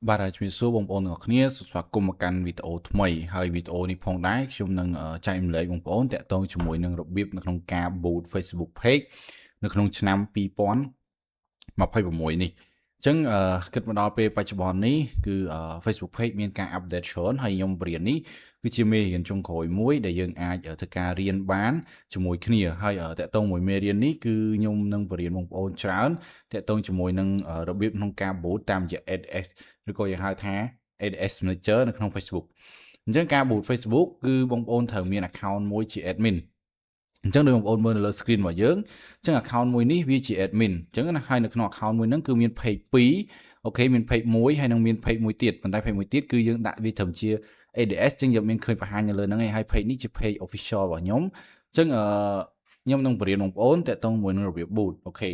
បាទហើយជំរាបសួរបងប្អូនទាំងអស់គ្នាស្វាគមន៍មកកាន់វីដេអូថ្មីហើយវីដេអូនេះផងដែរខ្ញុំនឹងចែករំលែកបងប្អូនតាក់ទងជាមួយនឹងរបៀបនៅក្នុងការ boot Facebook page នៅក្នុងឆ្នាំ2026នេះអញ្ចឹងគិតមកដល់ពេលបច្ចុប្បន្ននេះគឺ Facebook page មានការ update ច្រើនហើយខ្ញុំបរៀននេះគឺជាមេរៀនចុងក្រោយមួយដែលយើងអាចធ្វើការរៀនបានជាមួយគ្នាហើយតាក់ទងមួយមេរៀននេះគឺខ្ញុំនឹងបរៀនបងប្អូនច្រើនតាក់ទងជាមួយនឹងរបៀបក្នុងការ boot តាមរយៈ AdS ឬក៏យើងហៅថា AdS Manager នៅក្នុង Facebook អញ្ចឹងការ boot Facebook គឺបងប្អូនត្រូវមាន account មួយជា admin អញ្ចឹងដូចបងប្អូនមើលនៅលើ screen របស់យើងអញ្ចឹង account មួយនេះវាជា admin អញ្ចឹងណាហើយនៅក្នុង account មួយហ្នឹងគឺមាន page 2អូខេមាន page 1ហើយនឹងមាន page មួយទៀតប៉ុន្តែ page មួយទៀតគឺយើងដាក់វាត្រឹមជា ADS អញ្ចឹងយើងមានឃើញបង្ហាញនៅលើហ្នឹងឯងហើយ page នេះជា page official របស់ខ្ញុំអញ្ចឹងខ្ញុំនឹងបរៀនបងប្អូនតាក់ទងមួយនឹងរបៀប boot អូខេ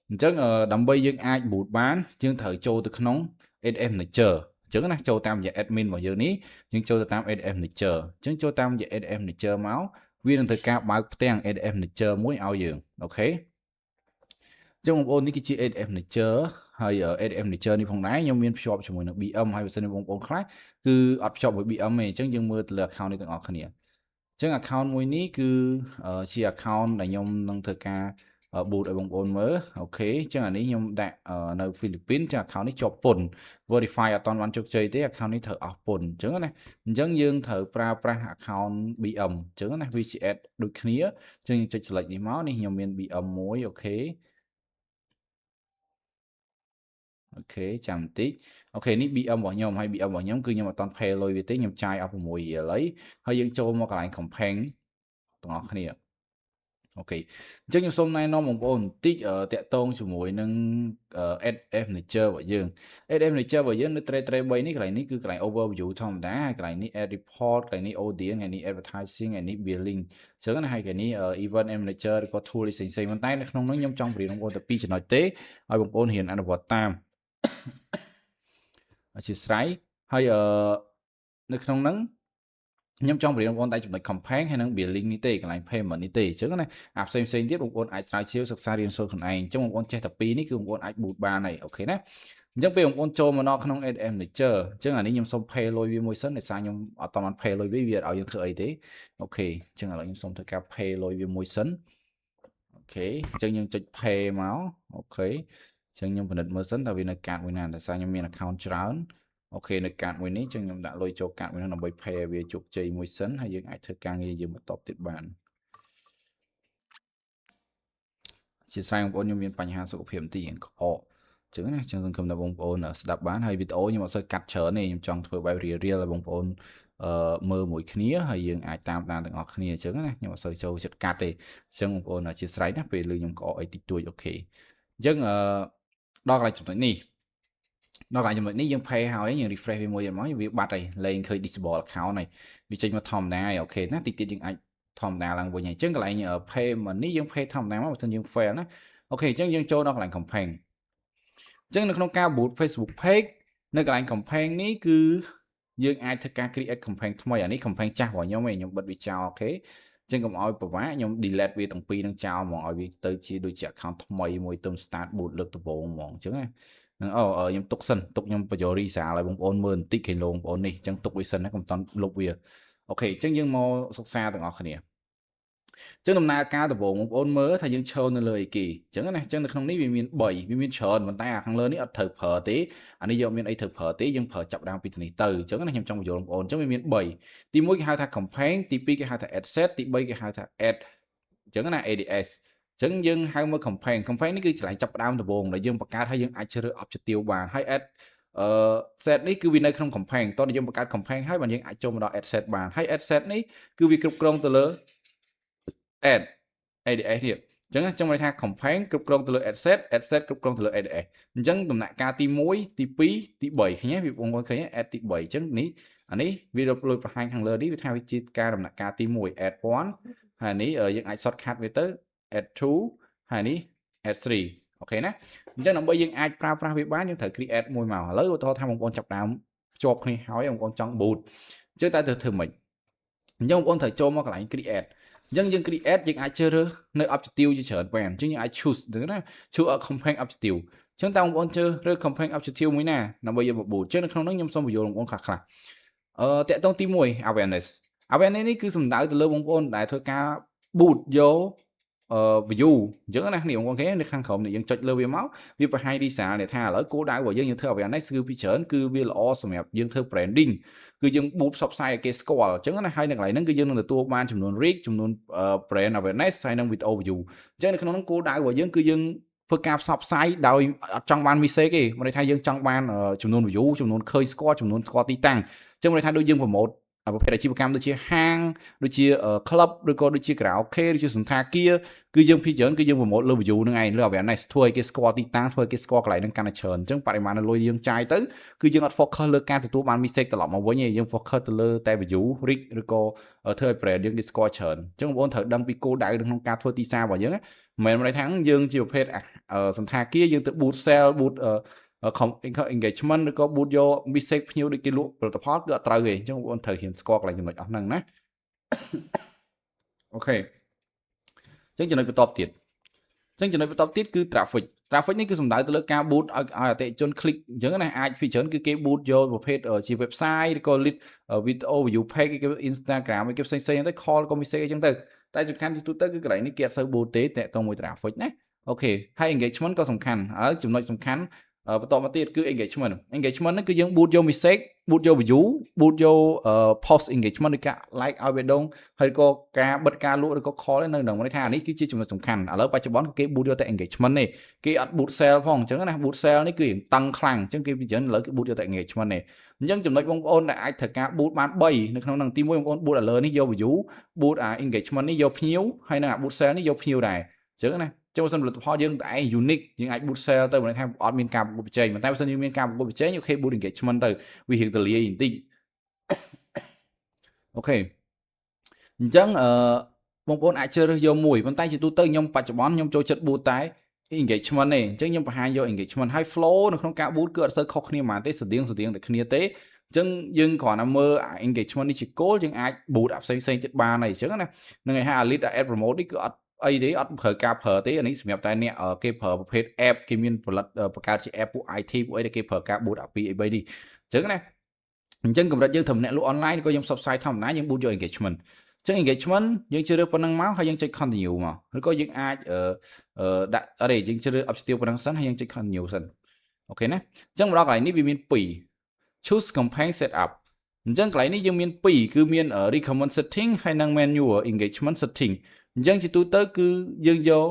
អញ្ចឹងដើម្បីយើងអាច boot បានយើងត្រូវចូលទៅក្នុង ADS Manager អញ្ចឹងណាចូលតាមរយៈ admin របស់យើងនេះយើងចូលទៅតាម ADS Manager អញ្ចឹងចូលតាមរយៈ ADS Manager មកវានឹងធ្វើការបើកផ្ទាំង ADS Manager មួយឲ្យយើងអូខេអញ្ចឹងបងប្អូននេះគឺជា ADS Manager ហើយ ADS Manager នេះផងដែរខ្ញុំមានភ្ជាប់ជាមួយនឹង BM ហើយបើសិនជាបងប្អូនខ្លះគឺអត់ភ្ជាប់មួយ BM ទេអញ្ចឹងយើងមើលទៅលើ account នេះទាំងអស់គ្នាអញ្ចឹង account មួយនេះគឺជា account ដែលខ្ញុំនឹងធ្វើការ boot ឲ្យបងប្អូនមើលអូខេអញ្ចឹងអានេះខ្ញុំដាក់នៅហ្វីលីពីនអញ្ចឹង account នេះជាប់ពន្ធ verify អត់ទាន់បានជោគជ័យទេ account នេះត្រូវអស់ពន្ធអញ្ចឹងណាអញ្ចឹងយើងត្រូវប្រើប្រាស់ account BM អញ្ចឹងណាវាជា add ដូចគ្នាអញ្ចឹងយើងចុច select នេះមកនេះខ្ញុំមាន BM មួយអូខេអូខេចាំបន្តិចអូខេនេះ BM របស់ខ្ញុំហើយ BM របស់ខ្ញុំគឺខ្ញុំអត់ទាន់ pay លុយវាទេខ្ញុំចាយអស់6រៀលហើយយើងចូលមកកន្លែង campaign ទាំងអស់គ្នាអូខេអញ្ចឹងខ្ញុំសូមណែនាំបងប្អូនបន្តិចតាក់ទងជាមួយនឹង AdF Manager របស់យើង AdF Manager របស់យើងនៅ tray 3នេះកន្លែងនេះគឺកន្លែង overview ធម្មតាហើយកន្លែងនេះ Ad Report កន្លែងនេះ Audience កន្លែងនេះ Advertising កន្លែងនេះ Billing អញ្ចឹងណាហើយកន្លែងនេះ Event Manager ឬក៏ tool ផ្សេងៗប៉ុន្តែនៅក្នុងនោះខ្ញុំចង់បរៀនបងប្អូនតែ2ចំណុចទេឲ្យបងប្អូនរៀនអនុវត្តតាមអធិស្ឋានហើយនៅក្នុងហ្នឹងខ្ញុំចង់បរៀនបងប្អូនតែចំណុច campaign ហើយនឹង billing នេះទេកន្លែង payment នេះទេអញ្ចឹងណាអាផ្សេងទៀតបងប្អូនអាចស្រាវជ្រាវសិក្សារៀនសូត្រខ្លួនឯងអញ្ចឹងបងប្អូនចេះតែពីរនេះគឺបងប្អូនអាច boot បានហើយអូខេណាអញ្ចឹងពេលបងប្អូនចូលមកដល់ក្នុង ADM Manager អញ្ចឹងអានេះខ្ញុំសុំ pay លុយវាមួយសិនដោយសារខ្ញុំអត់តបាន pay លុយវាឲ្យយើងធ្វើអីទេអូខេអញ្ចឹងឥឡូវខ្ញុំសុំធ្វើការ pay លុយវាមួយសិនអូខេអញ្ចឹងយើងចុច pay មកអូខេអញ្ចឹងខ្ញុំពិនិត្យមើលសិនតើវានៅកាតមួយណាដោយសារខ្ញុំមាន account ច្រើនអូខេនៅកាតមួយនេះអញ្ចឹងខ្ញុំដាក់លុយចូលកាតមួយនេះដើម្បី pay ឲ្យវាជោគជ័យមួយសិនហើយយើងអាចធ្វើការងារយើងបន្តទៀតបានជាស្រ័យបងប្អូនខ្ញុំមានបញ្ហាសុខភាពបន្តិចរៀងក្អកអញ្ចឹងណាអញ្ចឹងសង្ឃឹមថាបងប្អូនស្ដាប់បានហើយវីដេអូខ្ញុំអត់សូវកាត់ច្រើនទេខ្ញុំចង់ធ្វើបែបរៀលៗឲ្យបងប្អូនមើលមួយគ្នាហើយយើងអាចតាមដានទាំងអស់គ្នាអញ្ចឹងណាខ្ញុំអត់សូវចូលចិត្តកាត់ទេអញ្ចឹងបងប្អូនអធិស្ឋានណាពេលលើខ្ញុំក្អកអីតិចតួចអូខេអញ្ចឹងដល់កន្លែងចំណុចនេះដល់កន្លែងចំណុចនេះយើង pay ហើយយើង refresh វាមួយទៀតមកវាបាត់ហើយលែងឃើញ disable account ហើយវាចេញមកធម្មតាហើយអូខេណាតិចទៀតយើងអាចធម្មតាឡើងវិញហើយអញ្ចឹងកន្លែង payment នេះយើង pay ធម្មតាមកបើមិនយើង fail ណាអូខេអញ្ចឹងយើងចូលដល់កន្លែង campaign អញ្ចឹងនៅក្នុងការ boot Facebook page នៅកន្លែង campaign នេះគឺយើងអាចធ្វើការ create campaign ថ្មីអានេះ campaign ចាស់របស់ខ្ញុំឯងខ្ញុំបិទវាចោលអូខេអញ្ចឹងកុំឲ្យពិបាកខ្ញុំ delete វាទាំងពីរនឹងចោលហ្មងឲ្យវាទៅជាដូចជា account ថ្មីមួយទៅ start boot លើកដំបូងហ្មងអញ្ចឹងណានឹងខ្ញុំទុកសិនទុកខ្ញុំបញ្ចូល resale ឲ្យបងប្អូនមើលបន្តិចគេលោបងប្អូននេះអញ្ចឹងទុកវាសិនណាកុំតន់លុបវាអូខេអញ្ចឹងយើងមកសិក្សាទាំងអស់គ្នាចឹងដំណើរការដំបូងបងប្អូនមើលថាយើងឈរនៅលើអីគេអញ្ចឹងណាអញ្ចឹងនៅក្នុងនេះវាមាន3វាមានច្រើនប៉ុន្តែអាខាងលើនេះអត់ត្រូវប្រើទេអានេះយកមានអីត្រូវប្រើទេយើងប្រើចាប់ដើមពីនេះទៅអញ្ចឹងណាខ្ញុំចង់បញ្យល់បងប្អូនអញ្ចឹងវាមាន3ទី1គេហៅថា campaign ទី2គេហៅថា ad set ទី3គេហៅថា ad អញ្ចឹងណា ADS អញ្ចឹងយើងហៅមក campaign នេះគឺឆ្លៃចាប់ដើមដំបូងដែលយើងបង្កើតហើយយើងអាចជ្រើស objective បានហើយ ad set នេះគឺវានៅក្នុង campaign តោះយើងបង្កើត campaign ហើយបានយើងអាចចូលមកដល់ ad set បានហើយ ad set នេះគឺវាគ្រប់គ្រងទៅលើ ad ADS នេះអញ្ចឹងចង់និយាយថា campaign គ្រប់គ្រងទៅលើ ad set គ្រប់គ្រងទៅលើ ADS អញ្ចឹងដំណាក់កាលទី1ទី2ទី3ឃើញទេវាបងប្អូនឃើញ ad ទី3អញ្ចឹងនេះអានេះវាលុយបង្ហាញខាងលើនេះវាថាវាជាការដំណាក់កាលទី1 ad 1ហើយនេះយើងអាច shortcut វាទៅ ad 2ហើយនេះ ad 3អូខេណាអញ្ចឹងដើម្បីយើងអាចប្រើប្រាស់វាបានយើងត្រូវ create មួយមកឥឡូវឧទាហរណ៍ថាបងប្អូនចាប់ដើមភ្ជាប់គ្នាហើយបងប្អូនចង់ boot អញ្ចឹងតើត្រូវធ្វើម៉េចអញ្ចឹងបងប្អូនត្រូវចូលមកកន្លែង create អញ្ចឹងយើង create យើងអាចជ្រើសរើសនៅ objective ជាច្រើនបានអញ្ចឹងយើងអាច choose ទៅណា choose a campaign objective ចឹងតើបងប្អូនជឿរើ campaign objective មួយណាដើម្បីយកមកបូតចឹងនៅក្នុងហ្នឹងខ្ញុំសូមបញ្យល់បងប្អូនខ្លះៗតកតងទី1 awareness នេះគឺសំដៅទៅលើបងប្អូនដែលធ្វើការ boot យកview អញ្ចឹងណានេះបងប្អូនគេនៅខាងក្រោមនេះយើងចុចលើវាមកវាបង្ហាញ result នេះថាឥឡូវគោលដៅរបស់យើងធ្វើ awareness គឺពីច្រើនគឺវាល្អសម្រាប់យើងធ្វើ branding គឺយើង boot ផ្សព្វផ្សាយឲ្យគេស្គាល់អញ្ចឹងណាហើយនៅកន្លែងហ្នឹងគឺយើងនឹងទទួលបានចំនួន reach ចំនួន brand awareness ហើយនឹង video view អញ្ចឹងនៅក្នុងហ្នឹងគោលដៅរបស់យើងគឺយើងធ្វើការផ្សព្វផ្សាយដោយអត់ចង់បាន mistake ទេមិនន័យថាយើងចង់បានចំនួន view ចំនួនឃើញស្គាល់ចំនួនស្គាល់ទីតាំងអញ្ចឹងមិនន័យថាដូចយើង promote ប្រភេទអាជីវកម្មដូចជាហាងដូចជា club ឬក៏ដូចជា karaoke ដូចជាសន្តាគារគឺយើងពីច្រើនគឺយើង promote លើ view ហ្នឹងឯងលើ awareness ធ្វើឲ្យគេស្គាល់ទីតាំងធ្វើឲ្យគេស្គាល់កន្លែងហ្នឹងកាន់តែច្រើនអញ្ចឹងបរិមាណលុយយើងចាយទៅគឺយើងអត់ focus លើការទទួលបាន mistake ត្រឡប់មកវិញទេយើង focus ទៅលើតែ view reach ឬក៏ធ្វើឲ្យ brand យើងគេស្គាល់ច្រើនអញ្ចឹងបងប្អូនត្រូវដឹងពីគោលដៅក្នុងការធ្វើទីផ្សាររបស់យើងមិនមែនថាយើងជាប្រភេទសន្តាគារយើងទៅ boot sell boot engagement ឬក៏ boot យក mistake ភ្ញៀវដូចគេលក់ផលិតផលគឺអត់ត្រូវទេអញ្ចឹងបងប្អូនត្រូវរៀនស្គាល់កន្លែងចំណុចអស់ហ្នឹងណាអូខេអញ្ចឹងចំណុចបន្តទៀតគឺ traffic នេះគឺសំដៅទៅលើការ boot ឲ្យអតិថិជន click អញ្ចឹងណាអាចពីច្រើនគឺគេ boot យកប្រភេទជា website ឬក៏ lead video view page គេ Instagram គេផ្សេងទៅ call ក៏ message អញ្ចឹងទៅតែសំខាន់ទីទូទៅគឺកន្លែងនេះគេអត់សូវ boot ទេតែតមួយ traffic ណាអូខេហើយ engagement ក៏សំខាន់ឥឡូវចំណុចសំខាន់បន្តមកទៀតគឺ engagement ហ្នឹងគឺយើង boot យក message boot យក view boot យក post engagement ឬការ like ឲ្យបេះដូងហើយក៏ការបិទការលក់ឬក៏ call នៅនឹងន័យថានេះគឺជាចំណុចសំខាន់ឥឡូវបច្ចុប្បន្នគេ boot យកតែ engagement ទេគេអត់ boot sale ផងអញ្ចឹងណា boot sale នេះគឺតឹងខ្លាំងអញ្ចឹងគេពីច្រើនឥឡូវគេ boot យកតែ engagement ទេអញ្ចឹងចំណុចបងប្អូនដែលអាចត្រូវការ boot បាន3នៅក្នុងហ្នឹងទី1បងប្អូន boot ឥឡូវនេះយក view boot engagement នេះយកភ្ញៀវហើយនឹង boot sale នេះយកភ្ញៀវដែរអញ្ចឹងណាចូលសិនផលិតផលយើងតែឯង unique យើងអាច boot sale ទៅមិនថាអត់មានការប្រកួតប្រជែងតែបើសិនយើងមានការប្រកួតប្រជែងអូខេ boot engagement ទៅវារៀងទៅលាយបន្តិចអូខេអញ្ចឹងបងប្អូនអាចជ្រើសរើសយកមួយប៉ុន្តែជាទូទៅខ្ញុំបច្ចុប្បន្នខ្ញុំចូលចិត្ត boot តែ engagement ទេអញ្ចឹងខ្ញុំបង្ហាញយក engagement ហើយ flow នៅក្នុងការ boot គឺអត់សូវខុសគ្នាប៉ុន្មានទេស្តៀងតែគ្នាទេអញ្ចឹងយើងគ្រាន់តែមើល engagement នេះជាគោលយើងអាច boot ផ្សេងទៀតបានហើយអញ្ចឹងណានឹងឲ្យ lead ad promote នេះគឺអត់អីទេអត់ប្រើការប្រើទេអានេះសម្រាប់តែអ្នកគេប្រើប្រភេទ app គេមានផលិតបង្កើតជា app ពួក IT ពួកអីដែលគេប្រើការ boot 2 3នេះអញ្ចឹងណាអញ្ចឹងកម្រិតយើងធ្វើម្នាក់លក់ online ក៏យើងផ្សព្វផ្សាយធម្មតាយើង boot យក engagement អញ្ចឹង engagement យើងជ្រើសរើសប៉ុណ្ណឹងមកហើយយើងចុច continue មកឬក៏យើងអាចដាក់អីយើងជ្រើសរើស objective ប៉ុណ្ណឹងសិនហើយយើងចុច continue សិនអូខេណាអញ្ចឹងមកដល់កន្លែងនេះវាមាន2 choose campaign setup អញ្ចឹងកន្លែងនេះយើងមាន2គឺមាន recommend setting ហើយនិង manual engagement setting អញ្ចឹងជាទូទៅគឺយើងយក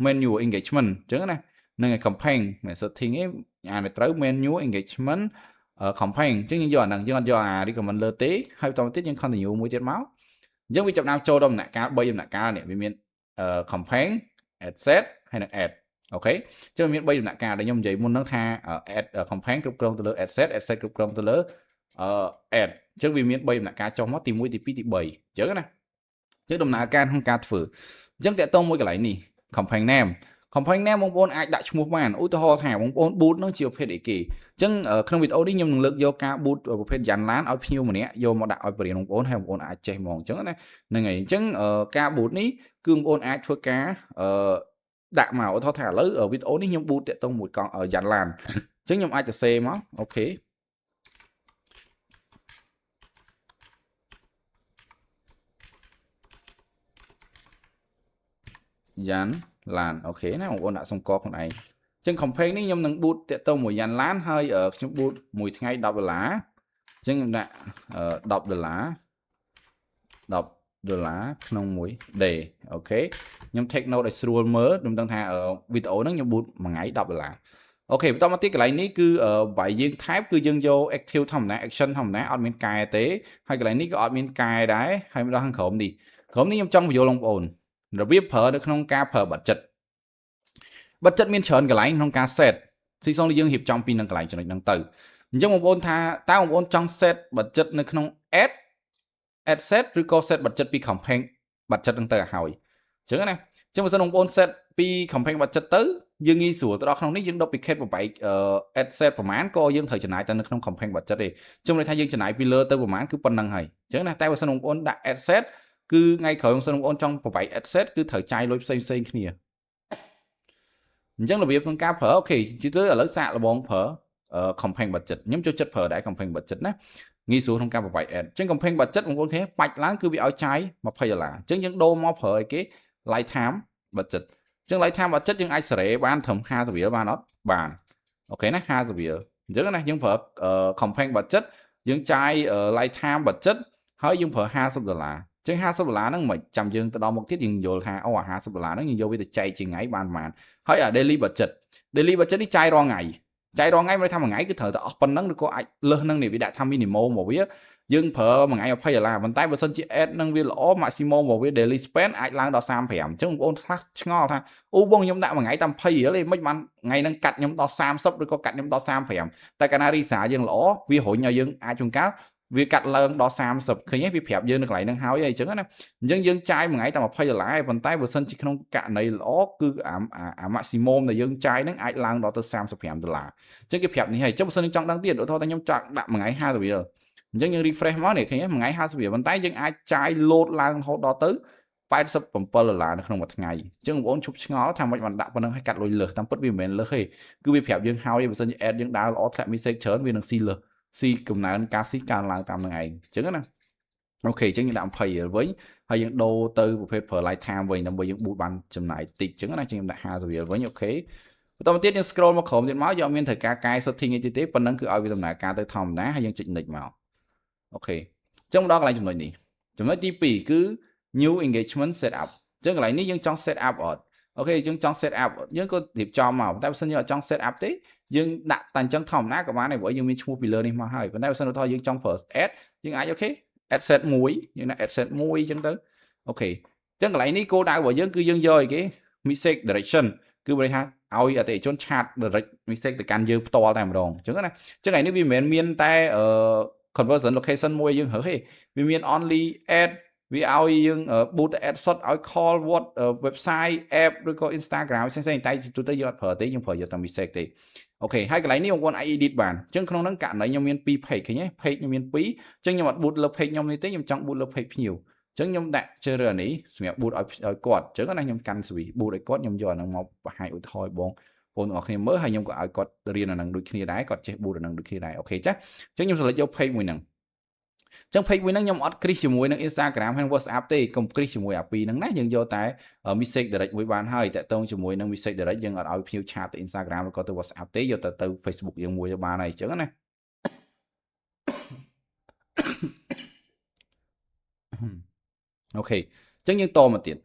manual engagement អញ្ចឹងណានឹង campaign setting ឯងអានត្រូវ manual engagement campaign អញ្ចឹងយើងយកអាហ្នឹងយើងអត់យកអា recommend លើទេហើយបន្តទៀតយើង continue មួយទៀតមកអញ្ចឹងវាចាប់ដើមចូលដល់ដំណាក់កាល3ដំណាក់កាលនេះវាមានcampaign ad set ហើយនិង ad អូខេអញ្ចឹងមាន3ដំណាក់កាលដែលខ្ញុំនិយាយមុនហ្នឹងថា ad campaign គ្រប់គ្រងទៅលើ ad set គ្រប់គ្រងទៅលើad អញ្ចឹងវាមាន3ដំណាក់កាលចុះមកទី1ទី2ទី3អញ្ចឹងណាចឹងដំណើរការក្នុងការធ្វើអញ្ចឹងតកតងមួយកន្លែងនេះ campaign name បងប្អូនអាចដាក់ឈ្មោះបានឧទាហរណ៍ថាបងប្អូន boot នឹងជាប្រភេទអីគេអញ្ចឹងក្នុងវីដេអូនេះខ្ញុំនឹងលើកយកការ boot ប្រភេទយ៉ាងឡានឲ្យភ្ញៀវម្នាក់យកមកដាក់ឲ្យបរិញ្ញាបងប្អូនហើយបងប្អូនអាចចេះហ្មងអញ្ចឹងណាហ្នឹងហើយអញ្ចឹងការ boot នេះគឺបងប្អូនអាចធ្វើការដាក់មកឧទាហរណ៍ថាឥឡូវវីដេអូនេះខ្ញុំ boot តកតងមួយកង់យ៉ាងឡានអញ្ចឹងខ្ញុំអាចទៅសេមកអូខេយ៉ាងឡានអូខេណាបងប្អូនដាក់សម្គាល់ខ្លួនឯងអញ្ចឹង campaign នេះខ្ញុំនឹង boot តកតមួយយ៉ាងឡានហើយខ្ញុំ boot មួយថ្ងៃ$10អញ្ចឹងខ្ញុំដាក់$10ក្នុងមួយ day អូខេខ្ញុំ take note ឲ្យស្រួលមើលខ្ញុំដឹងថាវីដេអូហ្នឹងខ្ញុំ boot មួយថ្ងៃ$10អូខេបន្តមកទៀតកន្លែងនេះគឺបាយយើង type គឺយើងយក active ធម្មតា action ធម្មតាអត់មានកែទេហើយកន្លែងនេះក៏អត់មានកែដែរហើយមកដល់ខាងក្រោមនេះខ្ញុំចង់បញ្យល់បងប្អូនរបៀបប្រើនៅក្នុងការប្រើ budget មានច្រើនកន្លែងក្នុងការ set ស៊ីសងយើងរៀបចំពីនឹងកន្លែងចំណុចហ្នឹងទៅអញ្ចឹងបងប្អូនថាតើបងប្អូនចង់ set budget នៅក្នុង ad set ឬក៏ set budget ពី campaign budget ហ្នឹងទៅឲ្យហើយអញ្ចឹងណាអញ្ចឹងបើសិនបងប្អូន set ពី campaign budget ទៅយើងងាយស្រួលទៅដល់ក្នុងនេះយើង duplicate ប្របែក ad set ប្រមាណក៏យើងត្រូវចំណាយទៅនៅក្នុង campaign budget ទេអញ្ចឹងន័យថាយើងចំណាយពីលើទៅប្រមាណគឺប៉ុណ្្នឹងហើយអញ្ចឹងណាតែបើសិនបងប្អូនដាក់ ad set គឺថ្ងៃក្រោយបងប្អូនចង់ប្របែក ad set គឺត្រូវចាយលុយផ្សេងគ្នា chẳng là việc con cá phở ok chỉ tới ở lớp xạ là bọn phở campaign budget nhóm cho chất phở đại campaign budget nè nghi số trong các bài ad trên campaign budget cũng có thế bạch láng cứ bị áo trái mà phải là chứ những đô mò phở cái lifetime budget chứ lifetime budget những ai sẽ bán thầm 20 việc bán nó bàn ok nè 20 việc chứ cái này những phở campaign budget những trái lifetime budget hỏi những phở $20 chứ $20 nó mà chăm dương từ đó một tiết dừng vô ha $20 nó nhìn vô bây giờ chạy chỉ ngày bàn màn hỏi ở daily budget đi chạy ro ngày chạy ro ngày mới thăm một ngày cứ thở tự open nắng được có ai lớn nâng này bị đã thăm minimum một biết dương phở một ngày phải là vận tải và sân chị ad nâng vi lỗ maximum một với daily spend ai lang đó sam phèm chứ không ôn khác ngon tha u bông nhóm đã một ngày tầm pay ở lên mấy bạn ngày nâng cắt nhóm đó sam sắp được có cắt nhóm đó sam phèm tại canary xả dương lỗ vi hội nhau dương ai chung cá vì cắt lần đó sam sập khi nhé vì phèm dương được lại nâng háo vậy chứ á dân dân trai một ngày tầm một pay lại vận tải và sân chị không cạn này lỗ cứ maximum là dân trai nâng ai lang đó từ sam sập phèm là chứ cái phèm này trong sân trong đăng tiền đó thôi ta nhóm chặt đạm một ngày 2 rồi bây giờ dân như refresh máu này khi một ngày 20 việc vận tải dân ai trai load lang hốt đó tới phải sắp bấm pơ là nó không một ngày chứ không bốn chục ngó tham mấy bạn đạo còn đang hay cắt lôi lửa tam bất vì mình lỡ khi cứ bị phèo dân hao như dân ad dân đá ló thẹn mi sẽ chớn vì nó xì lửa xì cùng nào ca sĩ càng lang tam ngày chứ nè ok chứ như đạm phầy với hay những đô tư của phép per lifetime với nó với những bụi ban chấm lại tịch chứng này trên đại hà rồi với ok tao tiết những scroll mà khổng điện máu do miền thời ca cai setting như thế phần năng cứ ao vì tầm nào ca tới thòng đá hay những chỉnh lịch màu ok trong đó là chúng nói TP cứ new engagement setup chứ cái này ní nhưng trong setup ở ok nhưng trong setup nhưng có điệp cho màu tại sao như ở trong setup thế nhưng đặt tàn chân thòng nát của bạn này với nhưng mình mua pillar đi mà hay vấn đề sao thôi nhưng trong first add nhưng ai ok add set muối nhưng là add set muối chân tới ok chứ cái này ní cô đại của dân cứ dân rồi cái mistake direction cứ vậy ha ao ở tại chốn chat direct mistake từ can dương to làm rồi chứ cái này chứ này nếu vì miền tay ở conversion location môi dương hở he vì miền only add vì ao dương boot add shot ao call what website app rồi có Instagram xem tay tụi tôi giờ phở tí nhưng phở giờ tầm mistake tí ok hai cái này nếu con ai edit bản chứ không能cản đấy nhưng miền pi page cái nhé page nhưng miền pi chứ nhưng mà boot lớp page nhưng tí nhưng trong boot lớp page nhiều chứ nhưng đại chơi rồi này xem boot ở code chứ cái này nhưng căn sự boot ở code nhưng giờ nó một hai thôi bon còn ở khi mới hay nhung có ai có riêng là năng đôi khi đấy có chế bù là năng đôi khi đấy ok chắc chứ nhung sẽ lấy dấu page mùi năng trong page mùi năng nhung ở click mùi năng Instagram hay WhatsApp thì cùng click mùi app năng nát nhưng vô tại ở message direct với bạn hơi tại tông cho mùi năng message direct nhưng ở ao phiêu chat từ Instagram có từ WhatsApp tí vô từ Facebook nhưng mùi cho bạn này chứ này ok chứ nhưng to một tiền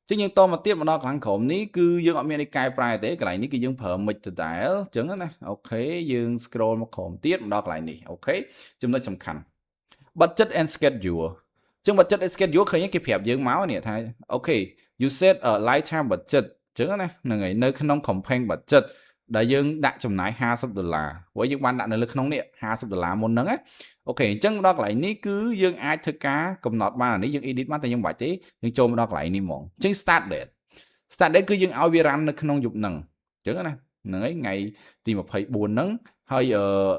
chứ nhưng to mà tiếp mà nó khẳng khổng ní cứ dương ở miền cái price thế cái này ní cái dương phở mịch từ tại chứng này ok dương scroll một khổng tiếp mà nó lại nè ok chúng ta sầm khăn budget and schedule chứng budget and schedule khởi những cái phép dương máu này thay ok you set a lifetime budget chứng này là người nơi không campaign budget đại dương đã chấm nái $20 với những bạn đã nơi không nè $20 một nấng á ok chân đó lại ní cứ dương ai thức cá cầm nọt ba là ní dương edit mắt tay dương bài tế nhưng cho đó lại ní mỏng chân start date cứ dương ao vi run nó không dục nằng chứ này nấy ngày tìm một phải buồn nắng hơi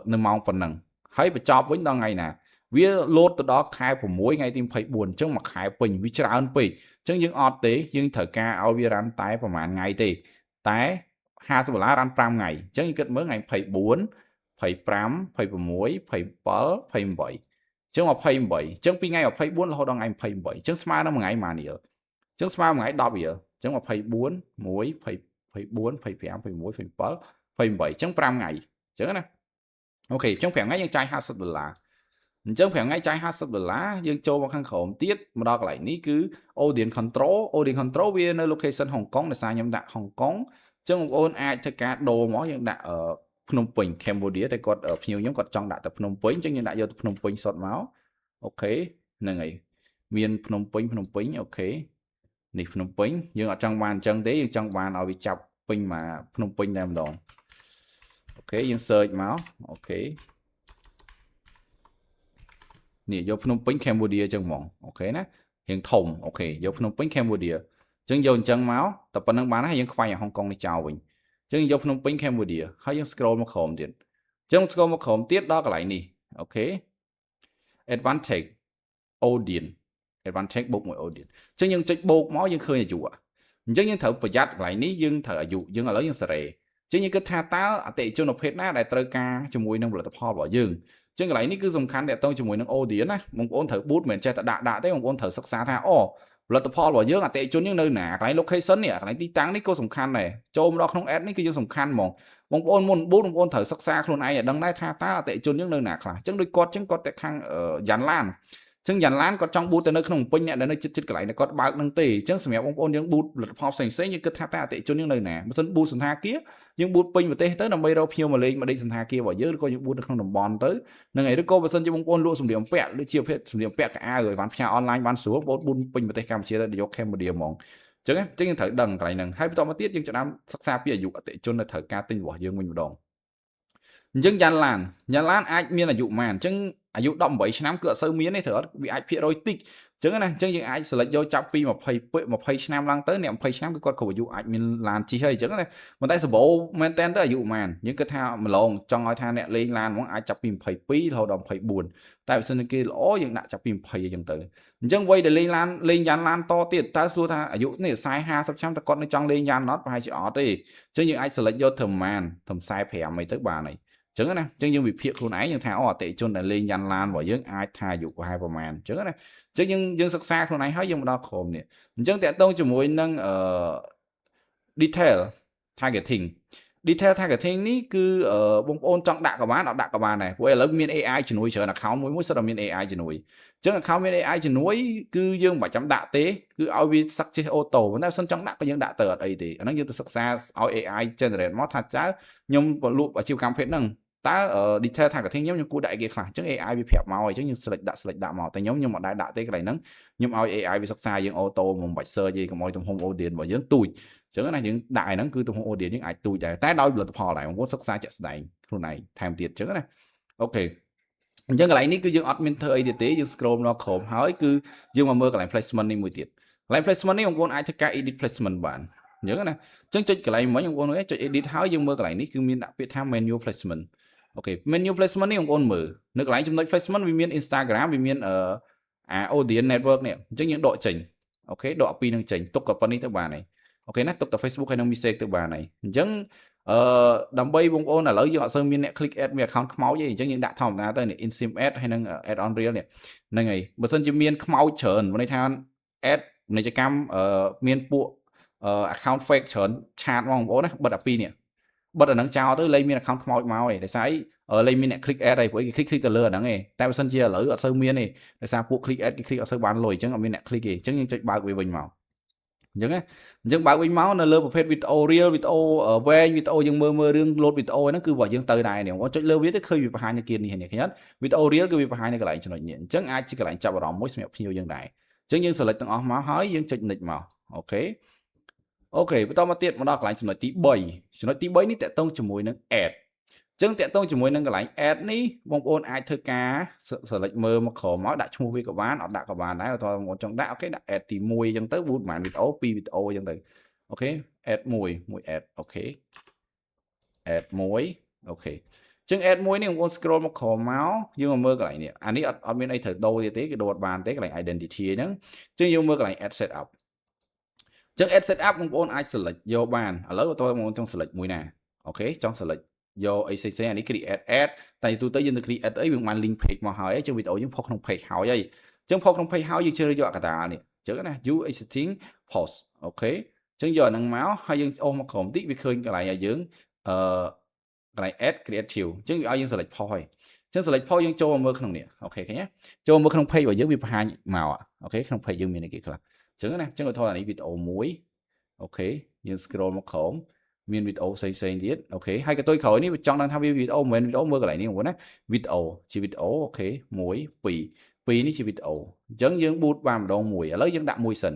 nơi mong phần nằng hơi phải cho với đó ngày nè vì lốt từ đó khai của mỗi ngày tìm phải buồn chứ mà khai bình vì trả ơn bình chứ dương ọt tế dương thời ca ao vi run tái vào màn ngày thì tái $20 run 5 ngày chứ như kết mới ngày phải 4 phải 5 phải 6 phải 7 phải 7 chứ mà phải 7 chứ vì ngày ở phải 4 là hồi đó ngày phải 7 chứ smart nó một ngày mà nhiều chứ smart một ngày đọc giờ chứ mà phải 4 muối phải 4 phải 5 phải 6 phải 7 phải 7 chứ 5 ngày chứ này ok chứ phải ngàyยังใจ$50chứ phải ngàyใจ$50យើងចូលមកខាងក្រោមទៀតមកដល់កន្លែងនេះគឺ audience control វានៅ location ហុងកុងដោយសារខ្ញុំដាក់ហុងកុងចឹងបងប្អូនអាចធ្វើការដូរមកយើងដាក់ភ្នំពេញ Cambodia តែគាត់ភ្ញៀវខ្ញុំគាត់ចង់ដាក់ទៅភ្នំពេញចឹងយើងដាក់យកទៅភ្នំពេញសុទ្ធមកអូខេហ្នឹងហើយមានភ្នំពេញអូខេនេះភ្នំពេញយើងអត់ចង់បានអញ្ចឹងទេយើងចង់បានឲ្យវាចាប់ពេញមកភ្នំពេញតែម្ដងអូខេយើង search មកអូខេនេះយកភ្នំពេញ Cambodia ចឹងហ្មងអូខេណារៀងធំអូខេយកភ្នំពេញ Cambodia ចឹងយកអញ្ចឹងមកតែប៉ុណ្្នឹងបានហើយយើងខ្វាយហុងកុងនេះចោលវិញចឹងយកភ្នំពេញ Cambodia ហើយយើង scroll មកក្រោមទៀតចឹង scroll មកក្រោមទៀតដល់កន្លែងនេះអូខេ advantage audience បូកមួយ audience ចឹងយើងចុចបូកមកយើងឃើញអាយុ ចឹងយើងត្រូវប្រយ័ត្នកន្លែងនេះយើងត្រូវអាយុយើងឥឡូវយើងសេរីចឹងយើងគិតថាតើអតិថិជនប្រភេទណាដែលត្រូវការជាមួយនឹងផលិតផលរបស់យើងចឹងកន្លែងនេះគឺសំខាន់តាក់ទងជាមួយនឹង audience ណាបងប្អូនត្រូវ boot មិនចេះតែដាក់ទេបងប្អូនត្រូវសិក្សាថាអូផលិតផលរបស់យើងអតិថិជនយើងនៅណាកន្លែង location នេះកន្លែងទីតាំងនេះក៏សំខាន់ដែរចូលមកដល់ក្នុង ad នេះគឺយើងសំខាន់ហ្មងបងប្អូនមុន boot បងប្អូនត្រូវសិក្សាខ្លួនឯងឲ្យដឹងដែរថាតើអតិថិជនយើងនៅណាខ្លះចឹងដូចគាត់តែខាងយ៉ាន់ឡានចឹងយ៉ាន់ឡានគាត់ចង់ boot ទៅនៅក្នុងពេញអ្នកដែលនៅជិតកន្លែងដែលគាត់បើកនឹងទេចឹងសម្រាប់បងប្អូនយើង boot ផលិតផលផ្សេងៗយើងគិតថាតើអតិថិជនយើងនៅណាបើមិន boot សន្តាគារយើង boot ពេញប្រទេសទៅដើម្បីរកភ្ញៀវមកលេងមកដេកសន្តាគាររបស់យើងឬក៏យើង boot នៅក្នុងតំបន់ទៅនឹងឯឬក៏បើសិនជាបងប្អូនលក់សម្លៀកបំពាក់ដូចជាប្រភេទសម្លៀកបំពាក់កៅអៅឲ្យបានផ្សាយអនឡាញបានស្រួលបងប្អូន boot ពេញប្រទេសកម្ពុជាទៅយក Cambodia ហ្មងចឹងយើងត្រូវដឹងកន្លែងហ្នឹងហើយបន្តមកទៀតយើងចាប់សិក្សាពីអាយុអតិថិជនដែលត្រូវការទិញរបស់យើងវិញម្ដងអញ្ចឹងយ៉ាន់ឡានអាចមានអាយុប៉ុន្មានអញ្ចឹងអាយុ18ឆ្នាំគឺអត់សូវមានទេត្រូវអត់វាអាចភាគរយតិចអញ្ចឹងណាអញ្ចឹងយើងអាច select យកចាប់ពី20ឆ្នាំឡើងទៅអ្នក20ឆ្នាំគឺគាត់គ្រប់អាយុអាចមានឡានជិះហើយអញ្ចឹងណាប៉ុន្តែសម្បូរមែនតើអាយុប៉ុន្មានយើងគិតថាម្លងចង់ឲ្យថាអ្នកលេងឡានហ្មងអាចចាប់ពី22រហូតដល់24តែបើសិនគេល្អយើងដាក់ចាប់ពី20អញ្ចឹងទៅអញ្ចឹងវ័យដែលលេងយ៉ាន់ឡានតទៀតតើសួរថាអាយុនេះ40 50ឆ្នាំតើគាត់នៅចង់លេងយ៉ាន់អត់ប្រហែលជាអត់ទេអញ្ចឹងយើងអាច select យកត្រឹមប៉ុន្មានត្រឹម45អីទៅបានហើយចឹងណាចឹងយើងវិភាគខ្លួនឯងយើងថាអូអតិថិជនដែលលេងយ៉ាន់ឡានរបស់យើងអាចថាអាយុប្រហែលប្រមាណចឹងណាចឹងយើងសិក្សាខ្លួនឯងហើយយើងមកដល់ក្រុមនេះអញ្ចឹងតកតងជាមួយនឹងdetail targeting នេះគឺបងប្អូនចង់ដាក់ក៏បានអត់ដាក់ក៏បានដែរព្រោះឥឡូវមាន AI ជំនួយច្រើន account មួយសិតតែមាន AI ជំនួយអញ្ចឹង account មាន AI ជំនួយគឺយើងមិនបាច់ចាំដាក់ទេគឺឲ្យវា suggest auto ប៉ុន្តែបើសិនចង់ដាក់ក៏យើងដាក់ទៅអត់អីទេអាហ្នឹងយើងទៅសិក្សាឲ្យ AI generate មកថាតើខ្ញុំលក់អាជីវកម្មប្រភេទហ្នឹងតើ detail targeting ខ្ញុំគួរដាក់អីគេខ្លះអញ្ចឹង AI វាប្រាប់មកអញ្ចឹងយើង select ដាក់មកតែខ្ញុំអត់ដែរដាក់ទេកន្លែងហ្នឹងខ្ញុំឲ្យ AI វាសិក្សាយើង auto មិនបាច់ search ទេកុំឲ្យទំហំ audience របស់យើងទូចអញ្ចឹងណាយើងដាក់ឯហ្នឹងគឺទំហំ audience យើងអាចទូចដែរតែដោយផលិតផលដែរបងប្អូនសិក្សាជាក់ស្ដែងខ្លួនឯងថែមទៀតអញ្ចឹងណាអូខេអញ្ចឹងកន្លែងនេះគឺយើងអត់មានធ្វើអីទៀតទេយើង scroll មកក្រោមហើយគឺយើងមកមើលកន្លែង placement នេះមួយទៀតកន្លែង placement នេះបងប្អូនអាចធ្វើការ edit placement បានអញ្ចឹងណាអញ្ចឹងចុចកន្លែងមិញបងប្អូនចុច edit ហើយយើងមើលកន្លែងនេះគឺមានដាក់ពាក្យថា menu placement អូខេ menu placement នេះបងប្អូនមើលនៅកន្លែងចំណុច placement វាមាន Instagram វាមានaudience network នេះអញ្ចឹងយើងដកចេញអូខេដកពីនឹងចេញទុកក៏ប៉ុណ្្នេះទៅបានហើយអូខេណាទុកតែ Facebook ហើយនឹង mistake ទៅបានហើយអញ្ចឹងដើម្បីបងប្អូនឥឡូវយើងអត់សូវមានអ្នក click ad មាន account ខ្មោចទេអញ្ចឹងយើងដាក់ធម្មតាទៅនេះ insim ad ហើយនឹង ad on reel នេះហ្នឹងហើយបើសិនជាមានខ្មោចច្រើនន័យថា ad ពាណិជ្ជកម្មមានពួកaccount fake ច្រើនឆាតមកបងប្អូនណាបិទអាពីរនេះបិទអាហ្នឹងចោលទៅលេងមាន account ខ្មោចមកឯងដោយសារអីលេងមានអ្នក click ad ហើយព្រោះគេ click ទៅលើអាហ្នឹងឯងតែបើសិនជាឥឡូវអត់សូវមានទេដោយសារពួក click ad គេ click អត់សូវបានលុយអញ្ចឹងអត់មានអ្នក click ទេអញ្ចឹងយើងចុចបើកវាវិញមកអញ្ចឹងបើកវិញមកនៅលើប្រភេទវីដេអូ reel វីដេអូវែងវីដេអូយើងមើលរឿង load វីដេអូហ្នឹងគឺរបស់យើងទៅដែរនេះបងចុចលើវាទៅឃើញវាបង្ហាញនៅគៀននេះឃើញអត់វីដេអូ reel គឺវាបង្ហាញនៅកន្លែងចំណុចនេះអញ្ចឹងអាចជាកន្លែងចាប់អារម្មណ៍មួយសម្រាប់ភ្ញៀវយើងដែរអញ្ចឹងយើង select ទាំងអស់មកហើយយើងចុច next មកអូខេបន្តមកទៀតមកដល់កន្លែងចំណុចទី3ចំណុចទី3នេះតកតងជាមួយនឹង ad អញ្ចឹងតកតងជាមួយនឹងកន្លែង ad នេះបងប្អូនអាចធ្វើការ select មើលមកក្រោមមកដាក់ឈ្មោះវាក៏បានអត់ដាក់ក៏បានដែរតើបងប្អូនចង់ដាក់អូខេដាក់ ad ទី1អញ្ចឹងទៅ boot ប្រហែលវីដេអូ2វីដេអូអញ្ចឹងទៅអូខេ ad 1 ad អូខេ ad 1អូខេអញ្ចឹង ad 1នេះបងប្អូន scroll មកក្រោមមកយើងមកមើលកន្លែងនេះអានេះអត់មានអីត្រូវដូរទៀតទេគេដូរអត់បានទេកន្លែង identity ហ្នឹងអញ្ចឹងយើងមើលកន្លែង ad setup អញ្ចឹង ad setup បងប្អូនអាច select យកបានឥឡូវតើបងប្អូនចង់ select មួយណាអូខេចង់ select យកអីផ្សេងអានេះ create ad តែទូទៅយើងទៅ create ad អីវាបាន link page មកហើយអញ្ចឹងវីដេអូយើងផុសក្នុង page ហើយអញ្ចឹងផុសក្នុង page ហើយយើងជ្រើសយកអាកតានេះអញ្ចឹងណា you existing post អូខេអញ្ចឹងយកអាហ្នឹងមកហើយយើងអូសមកក្រោមតិចវាឃើញកន្លែងឲ្យយើងកន្លែង add creative អញ្ចឹងវាឲ្យយើង select post ហើយអញ្ចឹង select post យើងចូលមកមើលក្នុងនេះអូខេឃើញទេចូលមើលក្នុង page របស់យើងវាបង្ហាញមកអូខេក្នុង page យើងមានអីគេខ្លះអញ្ចឹងណាអញ្ចឹងឧទាហរណ៍នេះវីដេអូមួយអូខេយើង scroll មកក្រោមមានវីដេអូផ្សេងទៀតអូខេហើយកតុយក្រោយនេះវាចង់ដឹងថាវាវីដេអូមិនមែនវីដេអូមើលកន្លែងនេះបងប្អូនណាវីដេអូជាវីដេអូអូខេ1 2នេះជាវីដេអូអញ្ចឹងយើង boot បានម្ដងមួយឥឡូវយើងដាក់មួយសិន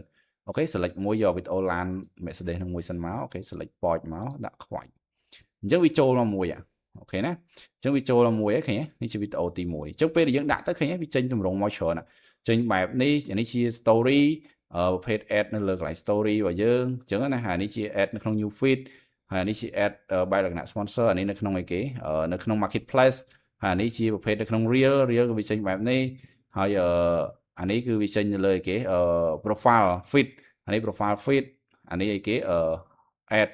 អូខេ select មួយយកវីដេអូឡាន Mercedes នឹងមួយសិនមកអូខេ select port មកដាក់ខ្វាច់អញ្ចឹងវាចូលមកមួយអូខេណាអញ្ចឹងវាចូលមកមួយឃើញទេនេះជាវីដេអូទី1អញ្ចឹងពេលដែលយើងដាក់ទៅឃើញទេវាចេញទម្រង់មកច្រើនចេញបែបនេះអានេះជា story ប្រភេទ ad នៅលើកន្លែង story របស់យើងអញ្ចឹងណាហើយនេះជា ad នៅក្នុង new feed ហើយនេះជា ad បែបលក្ខណៈ sponsor អានេះនៅក្នុងអីគេនៅក្នុង marketplace ហើយអានេះជាប្រភេទនៅក្នុង reel គឺវាចេញបែបនេះហើយអានេះគឺវាចេញនៅលើអីគេprofile feed អានេះ profile feed anh ấy cái ad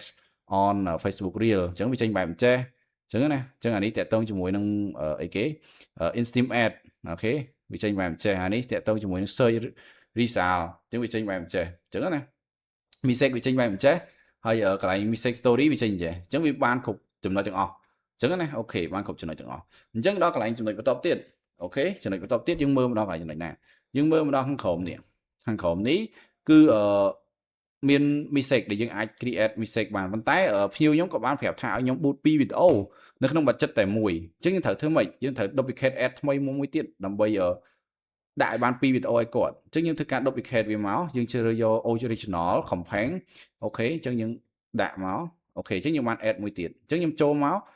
on Facebook Reel chẳng bị tranh bài che chẳng nè chẳng anh ấy tẹt tông cho mùi nâng cái Instant ad ok bị tranh bài che anh ấy tẹt tông cho mùi nâng search resale chẳng bị tranh bài che chẳng nè mistake bị tranh bài che hay ở cái mistake story bị tranh che chẳng bị ban cục chùm nói chẳng chẳng nè ok ban cục chùm nói chẳng chẳng đó cái chùm nói bắt top tiết ok chùm nói bắt top tiết nhưng mơ đó là chùm nói nè nhưng mơ đó hàng khổng ní cứ miền mistake để những ai create mistake bàn bàn tay ở phiêu nhóm có bán phèo thảo nhóm bút pi video nó không bật chất tại mùi chứ những thử thứ mày những thử duplicate ad mấy mối tiết làm bây giờ đại ban pi video ai cột chứ những thứ cả duplicate vì máu nhưng chưa do original không phán ok chứ những đại máu ok chứ những ban ad mùi tiết chứ những châu máu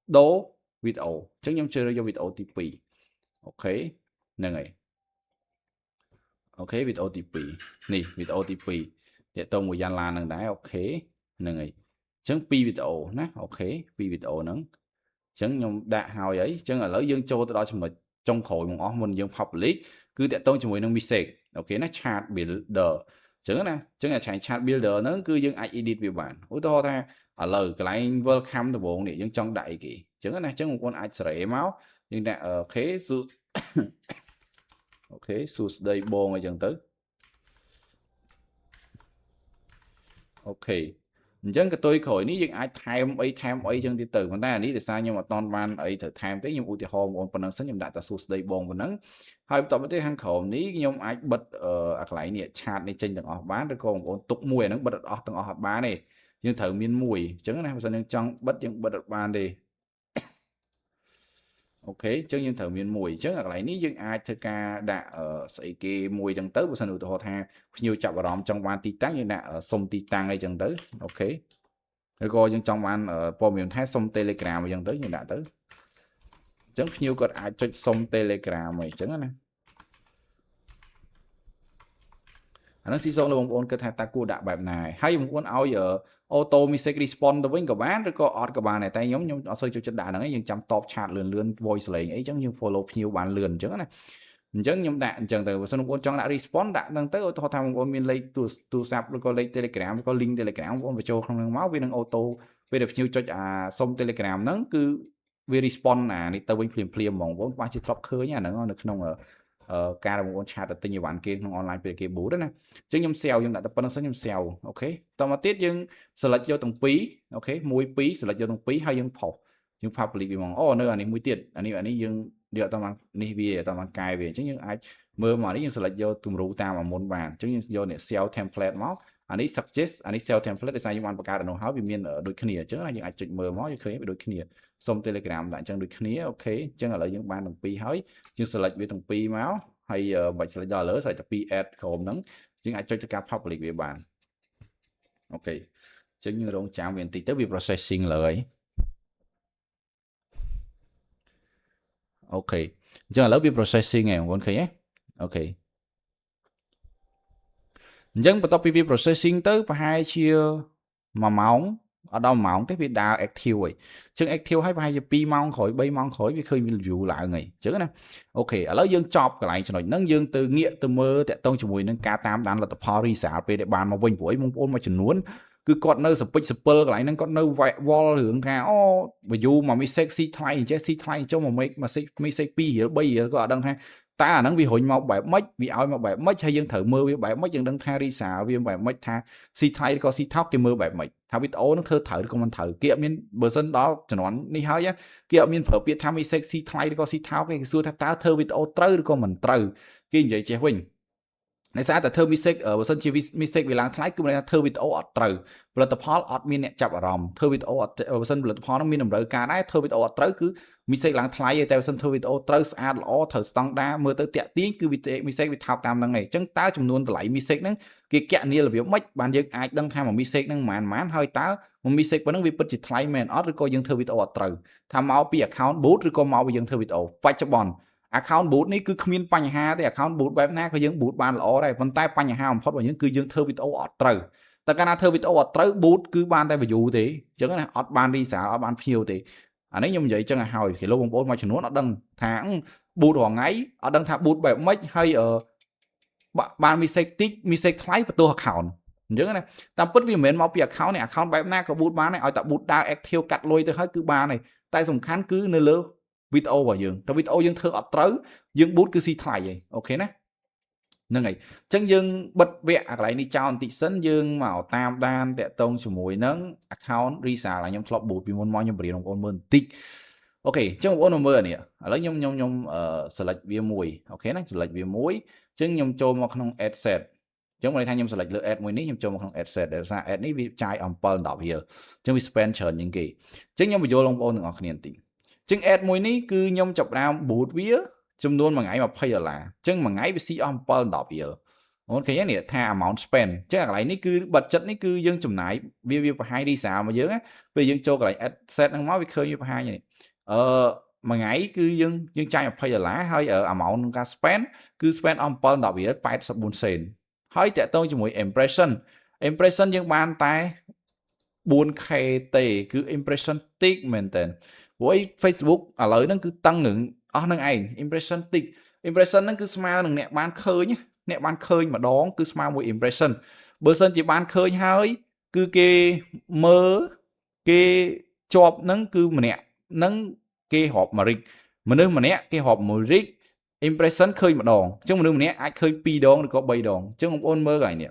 đố video chứ những chưa do video tp ok này ok video OTP nè video OTP để tôi một gian lan nâng đá ok nè chẳng pi video nè ok pi video nâng chẳng nhung đã hào ấy chẳng là lỡ dương châu tới đó cho mình trong khối một mình dương public cứ để tôi cho mình nâng mistake ok nó chat builder chẳng nè chẳng là chat builder nó cứ dương ai edit về bản ủa tôi tha ở lời cái lại welcome từ bộ này dương trong đại kỹ chẳng nè chẳng một con ai sợi máu nhưng đã ok ok sus đây bông ở chẳng tới ok chẳng cái tôi khỏi ní những ai tham ấy chẳng đi từ mà ta ní để sao nhưng mà toàn ban ấy thử tham tới nhưng ưu tiên hôm ôn phần năng sáng nhưng đã ta sus đây bông phần năng hai tập tới hàng khẩu ní nhưng ai bật lại nè chat này trên tầng bán được còn ôn tục mùi nó bật ở tầng hạt bán này nhưng thử miên mùi chẳng này bây giờ trong bật những bật ban đi ok chứ nhưng thử miền mùi chứ lại ní nhưng ai thưa ca đã ở sợi kia mùi chẳng tới của sân hồ tha nhiều chập vào đòn trong ban tí tác như đã ở sông tí tăng đây chẳng tới ok rồi coi nhưng trong ban ở po miền thái sông telegram chẳng tới như đã tới chẳng nhiều có ai cho sông telegram này chẳng này nó xí xong là một con cái thằng ta cua đạ bài này hay một con ao giờ auto mistake response đối với các bạn rồi có ọt các bạn này tay nhóm nó xây cho chất đạn nó nhưng chăm top chat lươn voice lấy ấy chẳng như follow nhiều bạn lươn chứ này chẳng nhóm đạn chẳng từ xong con trong đã response đạn đang tới auto tham con mình lấy tu sap rồi có lấy telegram có link telegram con phải cho không máu vì năng auto về được nhiều cho xong telegram nó cứ về response này tao bên phim mong vốn qua chỉ top khơi nha nó không ở ca là một con chat ở tên nhiều bạn kia online về kia bú đó nè chứ nhom sell nhưng đã tập nó sẽ nhom sell ok tao mà tiết nhưng select vô từng phí ok mùi phí select vô từng phí hay nhưng phổ nhưng pháp lý vì mong nơi anh mùi tiền anh ấy nhưng điều tao mang đi về tao mang cài về chứ nhưng ai mơ mà đấy nhưng select vô từng rú ta mà muốn bàn chứ nhưng vô để sell template máu anh ấy suggest anh ấy sell template để sai nhưng bạn bạc nó háo vì miền ở đôi kia chứ là những ai chụp mơ máu như khơi đôi kia xong telegram lại chẳng đôi kia ok chứ là những bạn đồng phí hỏi nhưng select về từng phí máu hay vậy sẽ là lỡ sẽ cho PS khổng nắng nhưng ai cho các public về bàn ok chứ như rong chạm về tí tới việc processing lời ok chứ là lớp việc processing này còn khỉ ok nhưng bắt đầu việc processing tới và hai chia mà máu ở đâu máu tới việc đào active vậy chứ active hay hai pi mong khỏi bay mong khỏi vì khơi mình dụ lại ngày chứ nè ok ở lấy dương chọc cái lại cho nó nâng dương từ nghĩa từ mơ tại tông cho mùi nâng K8 đàn là tập Paris xả về để bàn mà quanh buổi mong ôn mà chuẩn muốn cứ còn nơi super lại nâng còn nơi vậy wall hưởng ra bởi dù mà mới sexy thay Jesse thay cho mà mấy pi hiểu bây giờ có ở đâu ha ta nó vì hội mau bài mất vì áo mà bài mất hay dân thử mơ với bài mất dân đăng tha đi xả vì bài mất tha si thay có si thóc cái mơ bài mất thao biết ố nó thơ thử con mình thử kia miên bờ sân đó cho nó đi hơi á kia miên phở biết tham mi si thay có si thóc cái xưa ta thơ biết ố trơ con mình trừ kia vậy chế huynhในสายแต่เธอมีเซ็กบนชีวิตมีเซ็กเวลาคล้ายกับในเธอวิตโออัดตรึผลิตภัณฑ์อัดมีเนี่ยจับอารมณ์เธอวิตโออัดบนผลิตภัณฑ์ต้องมีหนึ่งรายการได้เธอวิตโออัดตรึคือมีเซ็กหลังคล้ายแต่บนเธอวิตโอตรึสะอาดล้อเธอสตองด้าเมื่อเธอเตะติ้งคือมีเซ็กวิทาวตามดังไงจังต้าจำนวนไหลมีเซ็กนั้นกี่แกะเนี่ยเราเดี๋ยวไม่บานยังไอ้ดังทางมันมีเซ็กนั้นมันเฮ้ยต้ามันมีเซ็กบนนั้นวิปจิตไลแมนอัดหรือก็ยังเธอวิตโออัดตรึทำเอาปีaccount bootหรือก็เอาไปยังเธอวิตโอปัจจุบันaccount boot នេះគឺគ្មានបញ្ហាទេ account boot បែបណាក៏យើង boot បានល្អដែរប៉ុន្តែបញ្ហាបំផុតរបស់យើងគឺយើងធ្វើវីដេអូអត់ត្រូវតែកាលណាធ្វើវីដេអូអត់ត្រូវ boot គឺបានតែ view ទេអញ្ចឹងណាអត់បាន resale អត់បាន view ទេអានេះខ្ញុំនិយាយអញ្ចឹងឲ្យហើយគេលោកបងប្អូនមួយចំនួនអត់ដឹងថា boot រាល់ថ្ងៃអត់ដឹងថា boot បែបម៉េចហើយបាន mistake តិច mistake ថ្លៃបន្ទោះ account chứ này tam bất vì mình mau bị account bài na có bút bán này ở tại bút đa active cắt lôi tới hết cứ ba này tại sòng khán cứ nơi lơ video vào giường tại video dương thơ ở tới dương bút cứ si thay vậy ok nè nâng này chân dương bật vẽ lại đi chào tị sân dương màu tam đan tệ tông chủ mùi nâng account risa là nhóm flop bút vì môn mò nhóm bì đồng ôn mơn tích ok trong ôn mơ này lấy nhóm select vía mùi ok nè select vía mũi chân nhóm cho một không adset chúng mình thay nhóm select lựa add mùi ní nhóm cho một không adset để ra add ní vì trái on pearl đọc here chúng mình spend chờ những kỳ chân nhóm vô long ôn ngọc niên tị chân add mùi ní cứ nhóm chọc ra bút vía chung luôn mà ngay mà pay là chân mà ngay với si on pearl đọc here ok nhé nè tha amount spend chứ lại ní cứ bật chất ní cứ dân chùm nãy view hai đi xào mà dưới á bây dân cho cái lại adset nó máu với khơi như hai này mà ngay cứ dân trai mà pay là hơi ở amount cả spend cứ spend on pearl đọc here phải sập buồn sen hơi tệ tôi cho mỗi impression dân ban tay buồn khe tệ cứ impression tick maintain với Facebook à lời nó cứ tăng lượng nâng ảnh impression nó cứ smile nâng nẹ ban khơi nhé nẹ ban khơi mà đón cứ smile một impression bữa sân chỉ ban khơi hơi cứ kê mơ kê chọp nâng cứ mà nẹ nâng kê họp mà rịch mà nơi mà nẹ kê họp mà rịch impression khơi mà đòn chứ mà nơi mà nẹ ai khơi pi đón được có bay đòn chứ không ôn mơ cái nè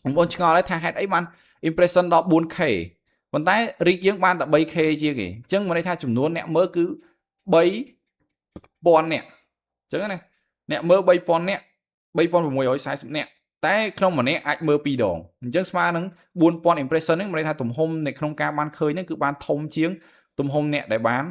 ông ôn cho lấy thang hết ấy ban impression đó 4K còn tay rịch dưỡng ban tại 3K chia kì chứ mà đây thay chùm nuôn nẹ mơ cứ 3 pon nè chứ này nè mơ 3 pon nè 3 pon 6 ឲ្យ40នាក់តែក្នុងម្នាក់អាចមើល2ដងអញ្ចឹងស្មើនឹង4 pon impression ហ្នឹងមិនន័យថាទំហំនៅក្នុងការបានឃើញហ្នឹងគឺបានធំជាងទំហំអ្នកដែលបាន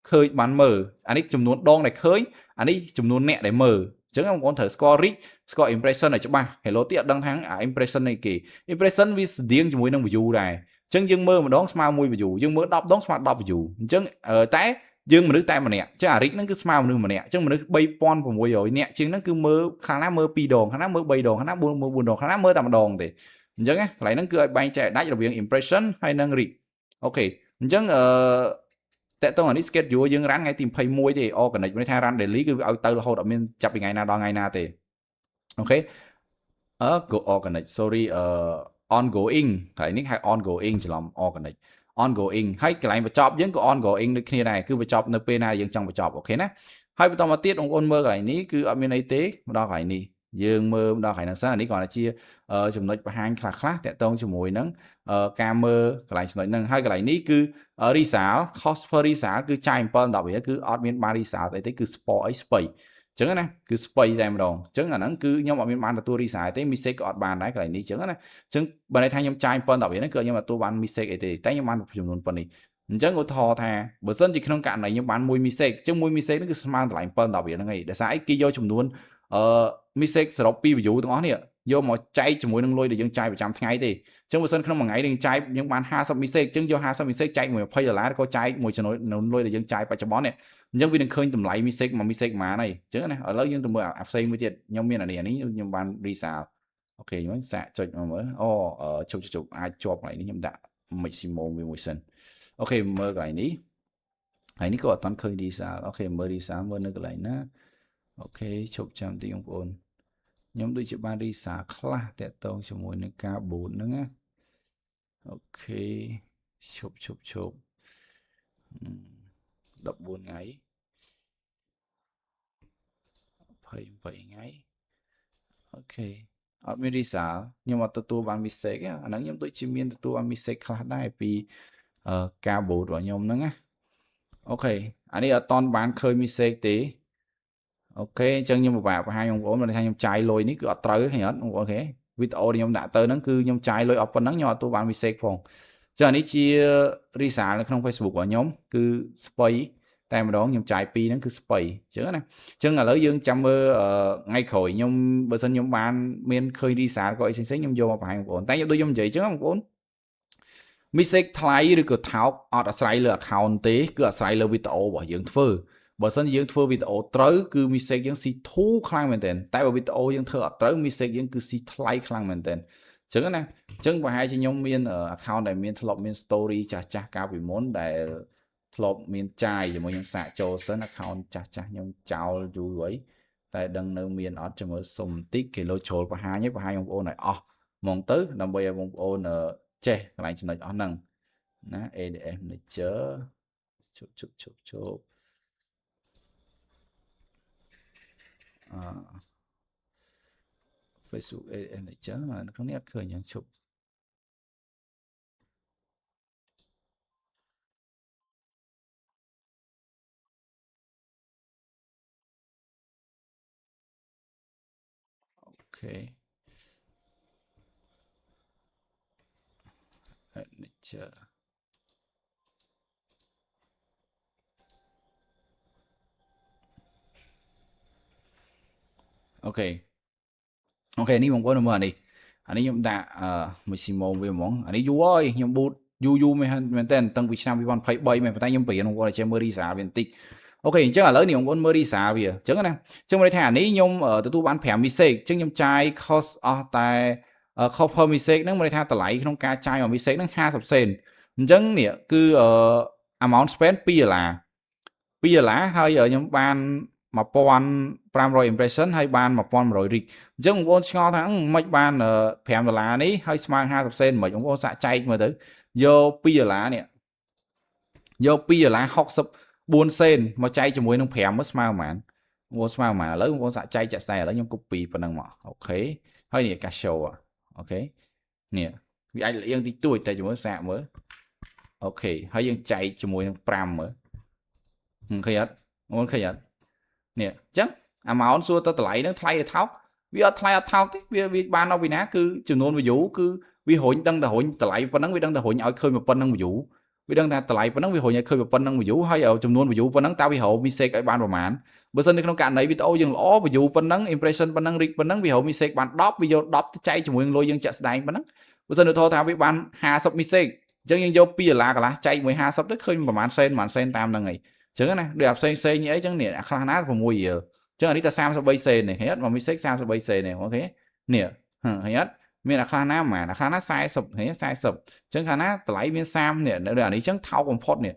ឃើញបានមើលអានេះចំនួនដងដែលឃើញអានេះចំនួនអ្នកដែលមើលអញ្ចឹងបងប្អូនត្រូវស្គាល់ reach ស្គាល់ impression ឲ្យច្បាស់ hello ទៀតអត់ដឹងថាimpression នៃគេ impression វាស្តៀងជាមួយនឹង view ដែរអញ្ចឹងយើងមើលម្ដងស្មើ1 view យើងមើល10ដងស្មើ10 view អញ្ចឹងតែយើងមនុស្សតែម្នាក់ចឹងអារិចហ្នឹងគឺស្មើមនុស្សម្នាក់ចឹងមនុស្ស3600នាក់ជាងហ្នឹងគឺមើលខាងណាមើល2ដងខាងណាមើល3ដងខាងណាមើល4ដងខាងណាមើលតែម្ដងទេអញ្ចឹងកន្លែងហ្នឹងគឺឲ្យបែងចែកដាច់រវាង impression ហើយនិង reach អូខេអញ្ចឹងតើតើអានេះ schedule យើងរ៉ាន់ថ្ងៃទី21ទេ organic មានថា run daily គឺឲ្យទៅរហូតអត់មានចាប់ពីថ្ងៃណាដល់ថ្ងៃណាទេអូខេgo organic sorry ongoing កន្លែងនេះហៅ ongoing ច្រឡំ organic ongoing ហើយកន្លែងបញ្ចប់យើងក៏ ongoing ដូចគ្នាដែរគឺបញ្ចប់នៅពេលណាយើងចង់បញ្ចប់អូខេណាហើយបន្តមកទៀតបងប្អូនមើលកន្លែងនេះគឺអត់មានអីទេមកដល់កន្លែងនេះយើងមើលដល់កន្លែងហ្នឹងសិនអានេះគ្រាន់តែជាចំណុចបង្ហាញខ្លះៗតាក់ទងជាមួយនឹងការមើលកន្លែងចំណុចហ្នឹងហើយកន្លែងនេះគឺ resale cost per resale គឺចាយ7 10គឺអត់មានបាន resale ទេគឺ sport អី spay អញ្ចឹងណាគឺ spay តែម្ដងអញ្ចឹងអាហ្នឹងគឺខ្ញុំអត់មានបានទទួល resale ទេ mistake ក៏អត់បានដែរកន្លែងនេះអញ្ចឹងណាអញ្ចឹងបើន័យថាខ្ញុំចាយ7 10ហ្នឹងគឺខ្ញុំអត់ទទួលបាន mistake អីទេតែខ្ញុំបានចំនួនប៉ុណ្នេះអញ្ចឹងឧទាហរណ៍ថាបើសិនជាក្នុងករណីខ្ញុំបាន1 mistake អញ្ចឹង1 mistake ហ្នឹងគឺស្មើតម្លៃ7 10ហ្នឹងឯងដោយសារអីគេយកចំនួនmistake សរុបពី view ទាំងអស់នេះយកមកចែកជាមួយនឹងលុយដែលយើងចាយប្រចាំថ្ងៃទេអញ្ចឹងបើសិនក្នុងមួយថ្ងៃយើងចាយយើងបាន50 mistake អញ្ចឹងយក50 mistake ចែកមួយ$20ក៏ចែកមួយចំណុចលុយដែលយើងចាយបច្ចុប្បន្ននេះអញ្ចឹងវានឹងឃើញតម្លៃ mistake មួយ mistake ប៉ុន្មានហើយអញ្ចឹងណាឥឡូវយើងទៅមើលអាផ្សេងមួយទៀតខ្ញុំមានអានេះខ្ញុំបាន resale អូខេខ្ញុំសាកចុចមកមើលជប់អាចជាប់កន្លែងនេះខ្ញុំដាក់ maximum វាមួយសិនអូខេមើលកន្លែងនេះហើយនេះក៏អត់ទាន់ឃើញ resale អូខេមើល resale មើលនៅកន្លែងណាអូខេជប់ចាំទីបងប្អូនខ្ញុំដូចជាបាន resale ខ្លះតាក់ទងជាមួយនឹងការ boot ហ្នឹងណាអូខេជប់14ថ្ងៃ28ថ្ងៃអូខេអត់មាន resale ខ្ញុំអត់ទទួលបាន mistake អាហ្នឹងខ្ញុំដូចជាមានទទួលបាន mistake ខ្លះដែរពីការ boot របស់ខ្ញុំហ្នឹងណាអូខេអានេះអត់តន់បានឃើញ mistake ទេអូខេអញ្ចឹងខ្ញុំពិបាកបង្ហាញបងប្អូនថាខ្ញុំចាយលុយនេះគឺអត់ត្រូវទេឃើញអត់បងប្អូនអូខេវីដេអូខ្ញុំដាក់ទៅហ្នឹងគឺខ្ញុំចាយលុយអស់ប៉ុណ្ណឹងខ្ញុំអត់ទទួលបាន mistake ផងចឹងអានេះជា resale នៅក្នុង Facebook របស់ខ្ញុំគឺ spay តែម្ដងខ្ញុំចាយ2ហ្នឹងគឺ spay អញ្ចឹងណាអញ្ចឹងឥឡូវយើងចាំមើលថ្ងៃក្រោយខ្ញុំបើសិនខ្ញុំបានមានឃើញ resale ក៏អីផ្សេងៗខ្ញុំយកមកបង្ហាញបងប្អូនតែខ្ញុំដូចខ្ញុំនិយាយអញ្ចឹងបងប្អូន mistake ថ្លៃឬក៏ថោកអត់អាស្រ័យលើ account ទេគឺអាស្រ័យលើវីដេអូរបស់យើងធ្វើបើសិនយើងធ្វើវីដេអូត្រូវគឺ mistake យើងស៊ីធូរខ្លាំងមែនទែនតែបើវីដេអូយើងធ្វើអត់ត្រូវ mistake យើងគឺស៊ីថ្លៃខ្លាំងមែនទែនអញ្ចឹងណាអញ្ចឹងប្រហែលជាខ្ញុំមាន account ដែលមានធ្លាប់មាន story ចាស់កាលពីមុនដែលធ្លាប់មានចាយជាមួយខ្ញុំសាកចូលសិន account ចាស់ខ្ញុំចោលយូរហើយតែដឹងនៅមានអត់ចាំមើលសុំបន្តិចគេលោចូលបង្ហាញបងប្អូនឲ្យអស់ mong tới làm bây giờ bông ôn che cái này chỉ nói ở năng ná ADM này chớ chụp Facebook ADM này chớ mà nó không nét khởi nhận chụp ok này chớ ok ok ní bông ôn mà đi anh ấy chúng ta mình xin mong về món anh ấy du ơi nhung bút du mình tên tăng Việt Nam Việt phải bay mình phải nhung biển bông ôn là chơi mơ đi xả viên tích ok chắc là lớn thì bông ôn mơ đi xả vì chắc này chắc mà thả ní nhung ở từ tu bán phèm mi sê chắc nhung chai cost tại copper mi sê nó mà thả tờ lại không ca chai mà mi sê nó 50 sen chắc nè cứ amount spend pi là hơi ở nhung ban mà pon pram rồi impression hay ban mà pon rồi rig chứ một con ngó thắng mấy ban phèm là ní hơi smart 50 sen mà chúng con xạ chay mà tới vô pi là nè vô pi là học sập 4 sen mà chay cho muối nó phèm mất smart mà lấy con xạ chay chặt xe lấy nhung copy phần năng mà ok hơi nè cả show à ok nè vì anh yên tí tuổi tại chúng mới xạ mới ok hơi dương chay cho muối pram mới khơi hết muốn khơi hết nè chắc máu xua ta lại nó thay tháo vì thay tháo thế vì ban đâu vì ná cứ chừng nôn vũ cứ vì hội đăng ta hội lại và nắng vì đăng ta hội nhảy khơi một phân năng vũ vì đăng ta lại và nắng vì hội nhảy khơi một phân năng vũ hay ở chừng nôn vũ và nắng tao vì hậu mi xe cái ban vào màn bữa sau này không cạn này vì tao dừng ló vì vũ phân nắng impression phân năng rig phân nắng vì hậu mi xe ban đop video đop cháy cho mọi lôi dân chặt đài phân nắng bữa sau này thôi thao với ban 50 mi xe chẳng những vô pi là cả lá cháy 12 sắp tới khơi mà màn sen tam năng này chẳng này được học xây như ấy chẳng nè khá nát vào mùi giờ chẳng là đi ta sao sao bay xe này hết mà mình xách sao sao bay xe này ok nè hết mình là khá nát mà là khá nát sai sụp hết sai sụp chẳng khá nát lấy miếng sam nè để là đi chẳng thao còn phốt nè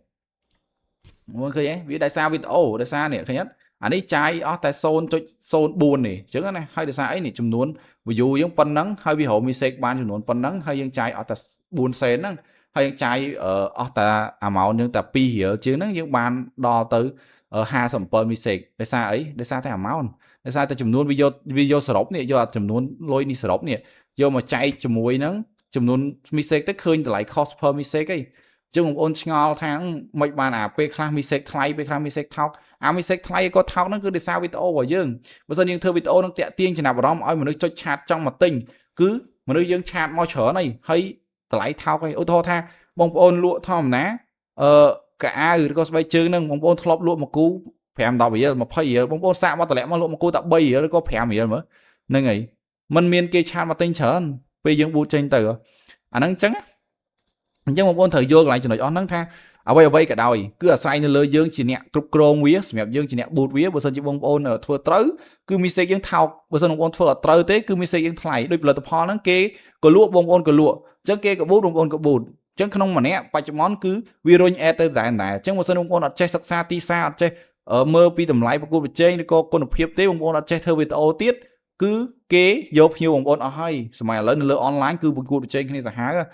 ok ấy vì tại sao vì tại sao nè thứ nhất anh ấy trái ở tại zone buồn này chẳng này hay là sao ấy này chùm nuốn ví dụ giống phân nắng hay vì hộ mình xách ban chùm nuốn phân nắng hay những trái ở tại buồn xe nắng hay trái ở ta máu nhưng ta pi hiểu chứ nó những bạn đo tới ở 20 per mi sec để xa ấy để xa thấy máu để xa ta chùm luôn video srop này do chùm luôn lôi đi srop này do mà chạy chùm muối nắng chùm luôn mi sec tới khơi lại cost per mi sec ấy chứ một ôn ngò tháng mấy bạn pe khang mi sec thay pe khang mi sec thao mi sec thay có thao nó cứ để sao video vào dương bây giờ những thơ video nó tẹt tiên chỉ nào vào đó mà mình cho chat trong mặt tinh cứ mà nó dương chat môi trở này hay lại thao cái ô tô tha bông ôn lụa thòm ná cả có bay chơi nâng bông ôn thọp lụa một cú phèm đào bây giờ mà phải giờ bông ôn xạ mà lẽ mà lụa một cú tạo bay giờ có phèm giờ nữa nên ấy mình miền kia chan mà tinh trở bây giờ bu tranh từ năng trắng chứ bông ôn thời vô lại cho nó on năng tha bây giờ cả đời cứ sai nên lơ dương chỉ nè trục krong vía mẹp dương chỉ nè bụt vía bữa sau chỉ bông ôn ở thua tới cứ mi xây dương thao bữa sau bông ôn thua tới thế cứ mi xây dương thay đôi lần tập ho năng kê có lụa bông ôn có lụa chứ kê có bút bông ôn có bụt chẳng không mà nè bài món cứ video e tới giải này chẳng một sân ông con chơi sắc xa ti xa chơi ở mơ pi tầm lái và cô bị chơi cô con được hiệp tế ông con chơi thơ về ô tiết cứ kế dốt nhiều ông con ở hay mà lớn lớn online cứ một cô bị chơi cái này là há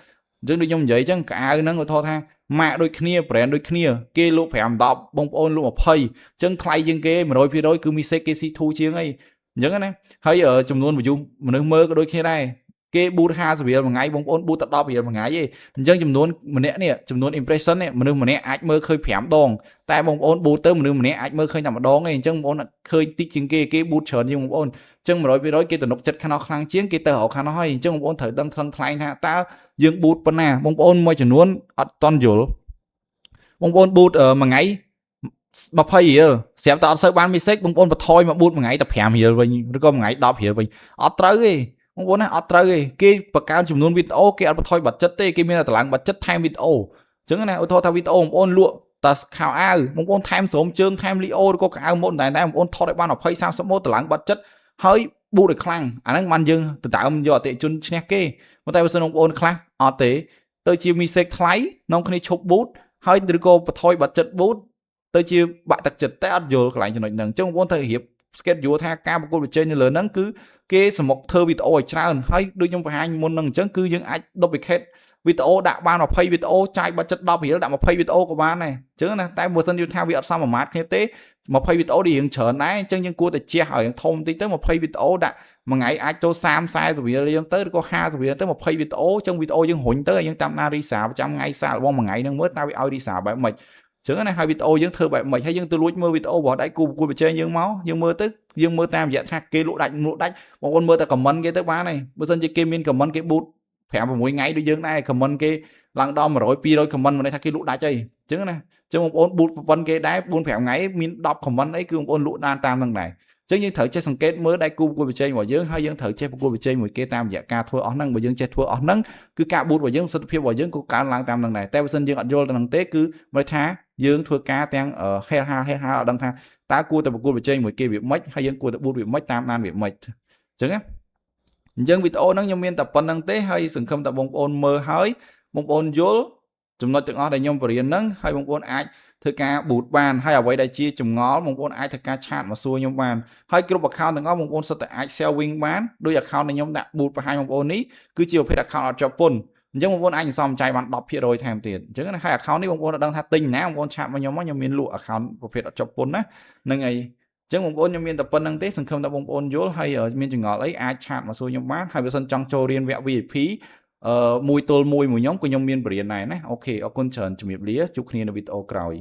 chứ đi nhung vậy chẳng cả nó người thô tha mà đôi kia brand đôi kia kê lúc phải làm đọc bông ôn lúc một phây chân thay dân kê mà đôi phía đôi cứ mi xe kê si thu chiếng ấy những cái này hay ở trong luôn mà dung mà nó mơ cái đôi kia đây cái bút ha sự việc mà ngay bông ôn bút tập đo việc mà ngay gì dân chấm nón mình nè chấm nón impression nè mình nè ai mơ khơi phèm đòn tại bông ôn bút tới mình nè ai mơ khơi nằm ở đòn này chân ôn khơi tích chừng cái bút chởn như bông ôn chân mà đối cái tụi nục chật khăn nó khang chiến cái tờ họ khăn nó hay chân bông ôn thời đăng thân thay ha ta dương bút bên nào bông ôn môi chấm nón toàn dữ bông ôn bút mà ngay mà phải gì xem tao sơ ban mi sec bông ôn mà thôi mà bút mà ngay tập phèm hiểu vậy nó có một ngày đọc hiểu vậy ở tới ông muốn ở trời cái bậc cao chùm luôn video cái ăn thôi bật chất tê cái miếng là tảng bật chất time video chứng này ô tô thao video ôn lụa ta khảo ao mong ôn time số chương time liô có cả môn này này ôn thôi đại ban học hay sao số môn tảng bật chất hơi bu được khăng anh man dương từ tạo ông giờ tệ chun snack kê một tay sơn ông ôn khăng ở tế tôi chiều mi sec lấy nông khi chụp bút hơi từ cô thôi bật chất bút tôi chiều bạn tật chất té vô lại cho nó nâng chứ ôn thời hiệp schedule ថាការប្រកួតប្រជែងនៅលើហ្នឹងគឺគេសម្រុកធ្វើវីដេអូឲ្យច្រើនហើយដូចខ្ញុំបង្ហាញមុនហ្នឹងអញ្ចឹងគឺយើងអាច duplicate វីដេអូដាក់បាន20វីដេអូចាយបាត់ចិត្ត10រៀលដាក់20វីដេអូក៏បានដែរអញ្ចឹងណាតែបើសិនយើងថាវាអត់សមប្រមាថគ្នាទេ20វីដេអូដែលយើងច្រើនដែរអញ្ចឹងយើងគួរតែជះឲ្យយើងធំតិចទៅ20វីដេអូដាក់មួយថ្ងៃអាចចូល30 40រៀលយើងទៅឬក៏50រៀលទៅ20វីដេអូអញ្ចឹងវីដេអូយើងរុញទៅយើងតាមណារីសាប្រចាំថ្ងៃសាកល្បងមួយថ្ងៃហ្នឹងមើលតើវាឲ្យរីសាបែបម៉េចចឹងណាហើយវីដេអូយើងធ្វើបែបម៉េចហើយយើងទៅលួចមើលវីដេអូរបស់ដៃគូប្រកួតប្រជែងយើងមកយើងមើលទៅយើងមើលតាមរយៈថាគេលក់ដាច់បងប្អូនមើលតែ comment គេទៅបានហើយបើមិនជាគេមាន comment គេ boot 5 6ថ្ងៃដូចយើងដែរ comment គេឡើងដល់100 200 comment មិនន័យថាគេលក់ដាច់អីអញ្ចឹងណាអញ្ចឹងបងប្អូន boot ប៉ុណ្ណឹងគេដែរ4 5ថ្ងៃមាន10 comment អីគឺបងប្អូនលក់តាមហ្នឹងដែរអញ្ចឹងយើងត្រូវចេះសង្កេតមើលដៃគូប្រកួតប្រជែងរបស់យើងហើយយើងត្រូវចេះប្រកួតប្រជែងមួយគេតាមរយៈការធ្វើអស់ហ្នឹងបើយើងចេះធ្វើអស់ហ្នឹងគឺការ boot របស់យើងប្រសិទ្ធភាពរបស់យើងក៏កើនឡើងតាមហ្នឹងដែរតែបើសិនយើងអត់យល់ទៅហ្នឹងទេគឺមិនថាយើងធ្វើការទាំងហេហាអត់ដឹងថាតើគួរតែប្រកួតប្រជែងមួយគេវាម៉េចហើយយើងគួរតែ boot វាម៉េចតាមដានវាម៉េចអញ្ចឹងណាអញ្ចឹងវីដេអូហ្នឹងខ្ញុំមានតែប៉ុណ្្នឹងទេហើយសង្ឃឹមថាបងប្អូនមើលហើយបងប្អូនយល់ចំណុចទាំងអស់ដែលខ្ញុំបរៀនហ្នឹងហើយបងប្អូនអាចធ្វើការ boot បានហើយអ្វីដែលជាចម្ងល់បងប្អូនអាចធ្វើការឆាតមកសួរខ្ញុំបានហើយគ្រប់ account ទាំងអស់បងប្អូនសុទ្ធតែអាច share wing បានដោយ account ដែលខ្ញុំដាក់ boot បង្ហាញបងប្អូននេះគឺជាប្រភេទ account អត់ជាប់ពន្ធអញ្ចឹងបងប្អូនអាចសន្សំចាយបាន 10% ថែមទៀតអញ្ចឹងណាហើយ account នេះបងប្អូនអត់ដឹងថាទិញណាបងប្អូនឆាតមកខ្ញុំមកខ្ញុំមានលក់ account ប្រភេទអត់ជាប់ពន្ធណាហ្នឹងហើយអញ្ចឹងបងប្អូនខ្ញុំមានតែប៉ុណ្្នឹងទេសង្ឃឹមថាបងប្អូនយល់ហើយមានចម្ងល់អីអាចឆាតមកសួរខ្ញុំបានហើយបើសិនចង់ចូលរៀនវគ្គ VIP មួយទល់មួយខ្ញុំក៏ខ្ញុំមានបរិញ្ញាបត្រដែរណាអូខេអរគុណច្រើនជំរាបលាជួបគ្នានៅវីដេអូក្រោយ